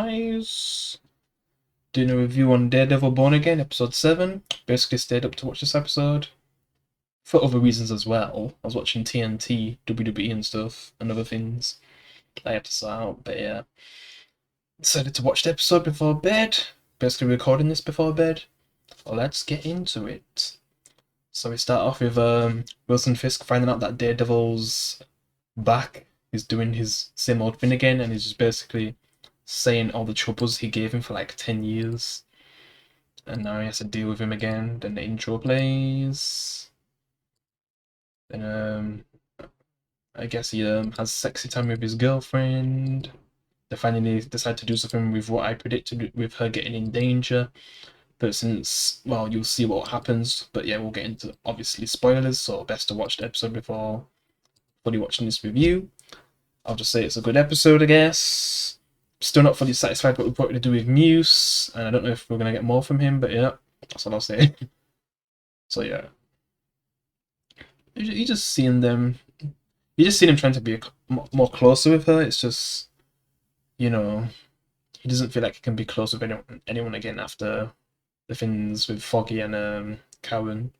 guys? Doing a review on Daredevil Born Again, episode 7. Basically stayed up to watch this episode. For other reasons as well. I was watching TNT, WWE and stuff, and other things I had to sort out, but yeah. Decided to watch the episode before bed. Basically recording this before bed. Well, let's get into it. So we start off with Wilson Fisk finding out that Daredevil's back. He's doing his same old thing again, and he's just basically saying all the troubles he gave him for like 10 years. And now he has to deal with him again. Then the intro plays. Then I guess he has sexy time with his girlfriend. They finally decide to do something with what I predicted, with her getting in danger. But since, well, you'll see what happens. But yeah, we'll get into, obviously, spoilers, so best to watch the episode before fully watching this review. I'll just say it's a good episode, I guess. Still not fully satisfied with what we're going to do with Muse, and I don't know if we're going to get more from him, but yeah, that's what I'll say. So yeah. You just seeing them, you just see him trying to be more closer with her. It's just, you know, he doesn't feel like he can be close with anyone again after the things with Foggy and Cowan.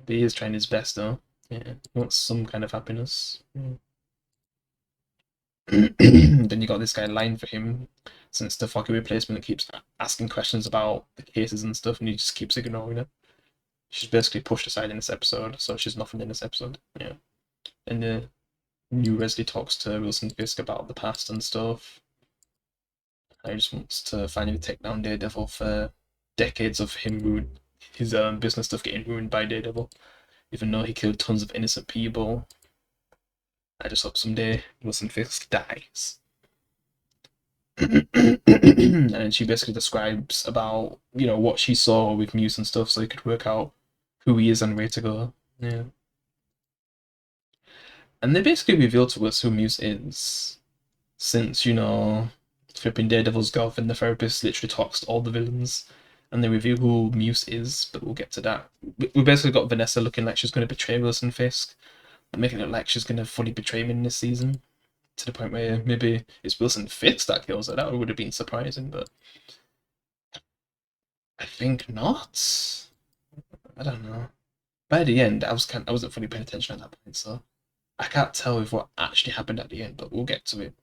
But he is trying his best though. Yeah, he wants some kind of happiness. Yeah. Then you got this guy lying for him, since the Foggy replacement keeps asking questions about the cases and stuff, and he just keeps ignoring her. She's basically pushed aside in this episode, so she's nothing in this episode. Yeah. And the new Wesley talks to Wilson Fisk about the past and stuff. He just wants to finally take down Daredevil for decades of him his business stuff getting ruined by Daredevil, even though he killed tons of innocent people. I just hope someday Wilson Fisk dies. And she basically describes about, what she saw with Muse and stuff, so he could work out who he is and where to go. Yeah. And they basically reveal to us who Muse is, since, flipping Daredevil's girlfriend, the therapist, literally talks to all the villains, and they reveal who Muse is, but we'll get to that. We basically got Vanessa looking like she's going to betray Wilson Fisk, making it look like she's going to fully betray him in this season, to the point where maybe it's Wilson Fisk that kills her. That would have been surprising, but I think not. I don't know. By the end, I wasn't fully paying attention at that point, so I can't tell with what actually happened at the end, but we'll get to it.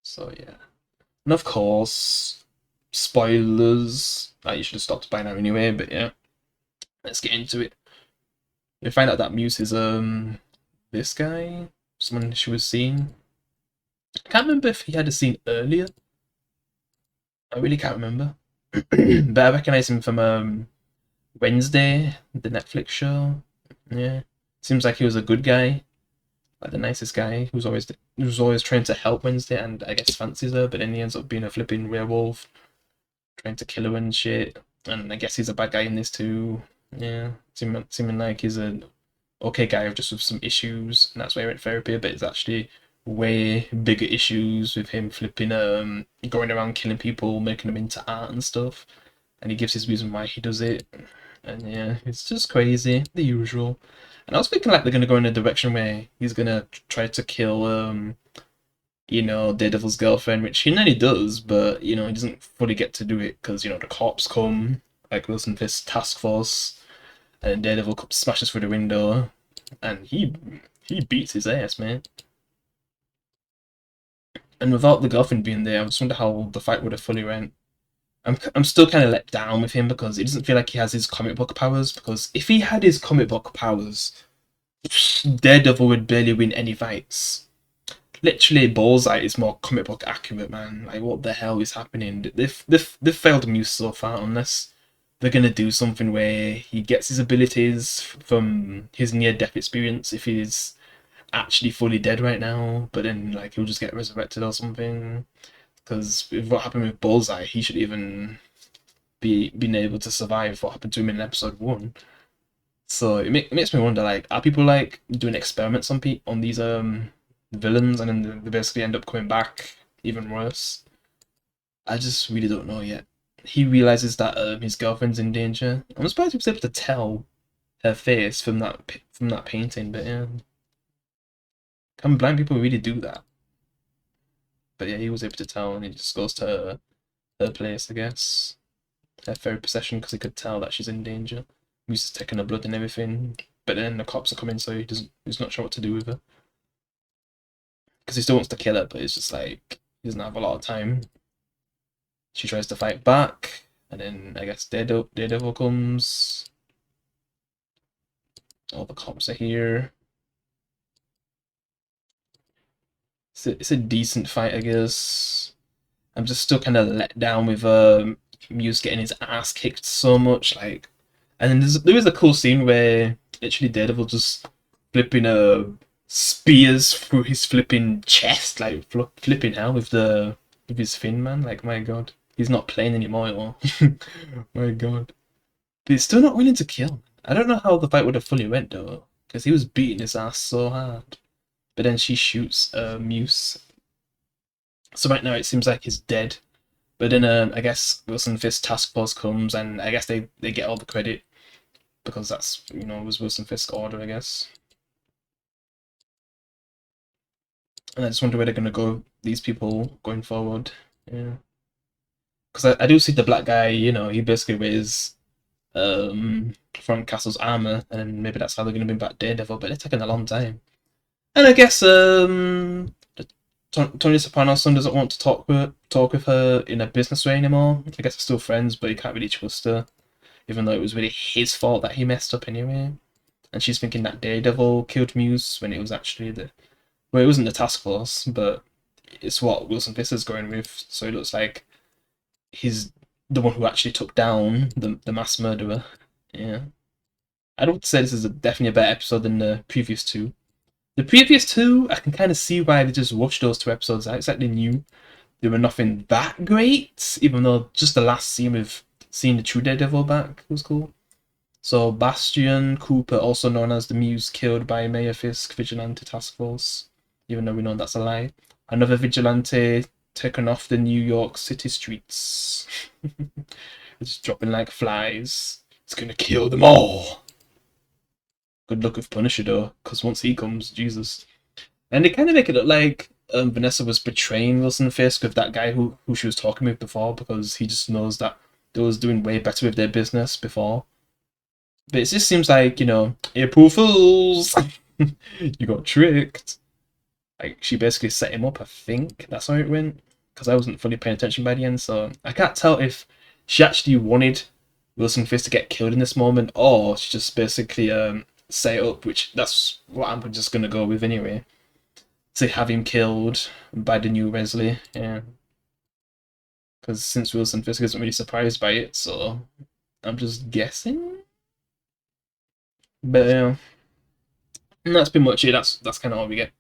So yeah. And of course, spoilers. You should have stopped by now anyway, but yeah. Let's get into it. We find out that Muse is this guy, someone she was seeing. I can't remember if he had a scene earlier. I really can't remember. But I recognize him from Wednesday, the Netflix show. Yeah. Seems like he was a good guy. Like the nicest guy who's always trying to help Wednesday, and I guess fancies her, but then he ends up being a flipping werewolf, trying to kill her and shit. And I guess he's a bad guy in this too. Yeah, seeming like he's an okay guy just with some issues, and that's why he went therapy. But it's actually way bigger issues with him flipping going around killing people, making them into art and stuff. And he gives his reason why he does it. And yeah, it's just crazy, the usual. And I was thinking like they're gonna go in a direction where he's gonna try to kill Daredevil's girlfriend, which he nearly does, but he doesn't fully get to do it because the cops come, like Wilson Fisk's task force, and Daredevil smashes through the window, and he beats his ass, man. And without the girlfriend being there, I just wonder how the fight would have fully went. I'm still kind of let down with him because it doesn't feel like he has his comic book powers. Because if he had his comic book powers, Daredevil would barely win any fights. Literally, Bullseye is more comic book accurate, man. Like, what the hell is happening? They've failed Muse so far, unless they're gonna do something where he gets his abilities from his near-death experience if he's actually fully dead right now, but then like he'll just get resurrected or something. Because with what happened with Bullseye, he should even been able to survive what happened to him in episode 1. So it makes me wonder, like, are people like doing experiments on these villains, and then they basically end up coming back even worse? I just really don't know yet. He realizes that his girlfriend's in danger. I'm surprised he was able to tell her face from that painting, but yeah, can blind people really do that? But yeah, he was able to tell, and he just goes to her place, I guess. Her therapy session, because he could tell that she's in danger. He's just taking her blood and everything. But then the cops are coming, so he's not sure what to do with her. Because he still wants to kill her, but it's just like, he doesn't have a lot of time. She tries to fight back, and then I guess Daredevil comes. All the cops are here. It's a decent fight, I guess. I'm just still kind of let down with Muse getting his ass kicked so much, like, and then there was a cool scene where literally Daredevil just flipping spears through his flipping chest, like flipping hell with his fin, man. Like, my god, he's not playing anymore. My god, but he's still not willing to kill. I don't know how the fight would have fully went though, because he was beating his ass so hard. But then she shoots Muse. So right now it seems like he's dead. But then I guess Wilson Fisk task force comes, and I guess they get all the credit because that's, it was Wilson Fisk's order, I guess. And I just wonder where they're gonna go, these people going forward. Yeah, because I do see the black guy. He basically wears Frank Castle's armor, and maybe that's how they're gonna bring back Daredevil. But it's taking a long time. And I guess Tony Soprano's son doesn't want to talk with her in a business way anymore. I guess they're still friends, but he can't really trust her, even though it was really his fault that he messed up anyway. And she's thinking that Daredevil killed Muse when it was actually it wasn't the task force, but it's what Wilson Fisk is going with. So it looks like he's the one who actually took down the mass murderer. Yeah, I don't say this is definitely a better episode than the previous two. The previous two, I can kind of see why they just watched those two episodes out. It's like they knew they were nothing that great, even though just the last scene with seeing the true Daredevil back was cool. So Bastion Cooper, also known as the Muse, killed by Mayor Fisk Vigilante Task Force, even though we know that's a lie. Another vigilante taken off the New York City streets. It's dropping like flies. It's gonna kill them all. Good luck with Punisher though, because once he comes, Jesus. And they kind of make it look like Vanessa was betraying Wilson Fisk with that guy who she was talking with before, because he just knows that they was doing way better with their business before. But it just seems like, April Fools! You got tricked. Like, she basically set him up, I think. That's how it went. Because I wasn't fully paying attention by the end, so I can't tell if she actually wanted Wilson Fisk to get killed in this moment, or she just basically set it up, which that's what I'm just gonna go with anyway. To have him killed by the new Wesley, yeah. Because since Wilson Fisk isn't really surprised by it, so I'm just guessing. But yeah, and that's pretty much it. That's kind of all we get.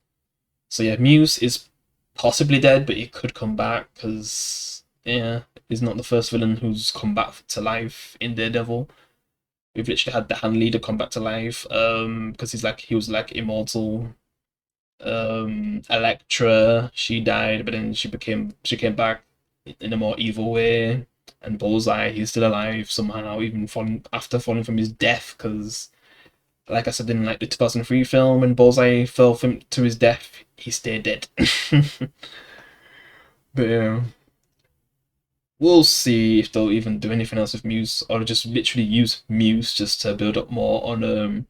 So yeah, Muse is possibly dead, but he could come back because he's not the first villain who's come back to life in Daredevil. We've literally had the hand leader come back to life because he was like immortal. Elektra, she died, but then she came back in a more evil way. And Bullseye, he's still alive somehow, even after falling from his death, because like I said in like the 2003 film, when Bullseye fell to his death, he stayed dead. But yeah, we'll see if they'll even do anything else with Muse, or just literally use Muse just to build up more on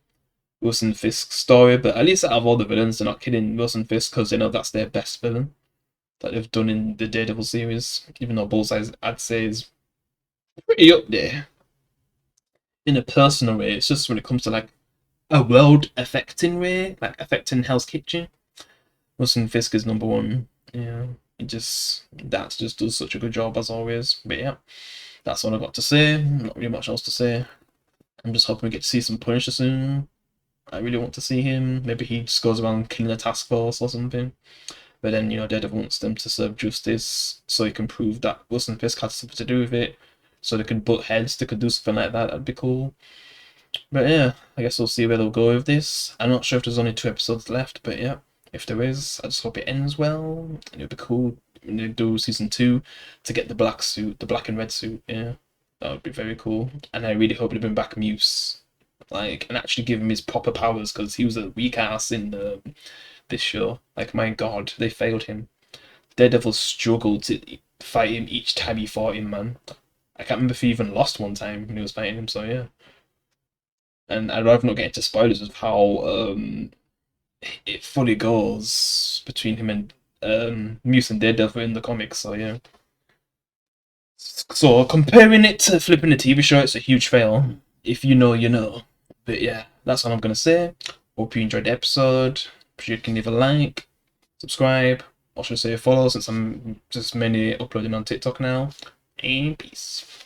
Wilson Fisk's story. But at least out of all the villains, they're not killing Wilson Fisk because they know that's their best villain that they've done in the Daredevil series. Even though Bullseye, I'd say, is pretty up there in a personal way. It's just when it comes to like a world affecting way, like affecting Hell's Kitchen, Wilson Fisk is number one. Yeah, that just does such a good job as always. But yeah, that's all I got to say. Not really much else to say. I'm just hoping we get to see some Punisher soon. I really want to see him. Maybe he just goes around killing a task force or something. But then, Daredevil wants them to serve justice so he can prove that Wilson Fisk had something to do with it. So they can butt heads, they could do something like that. That'd be cool. But yeah, I guess we'll see where they'll go with this. I'm not sure if there's only 2 episodes left, but yeah, if there is, I just hope it ends well. And it'd be cool when they do season 2 to get the black suit, the black and red suit. Yeah, that would be very cool. And I really hope they bring back Muse, like, and actually give him his proper powers, because he was a weak ass in this show. Like, my god, they failed him. Daredevil struggled to fight him each time he fought him, man. I can't remember if he even lost one time when he was fighting him, so yeah. And I'd rather not get into spoilers of how it fully goes between him and Muse and Daredevil in the comics, so yeah. So comparing it to flipping the TV show, it's a huge fail. If you know, you know. But yeah, that's what I'm gonna say. Hope you enjoyed the episode. You can leave a like, subscribe, or should I say follow, since I'm just mainly uploading on TikTok now. And peace.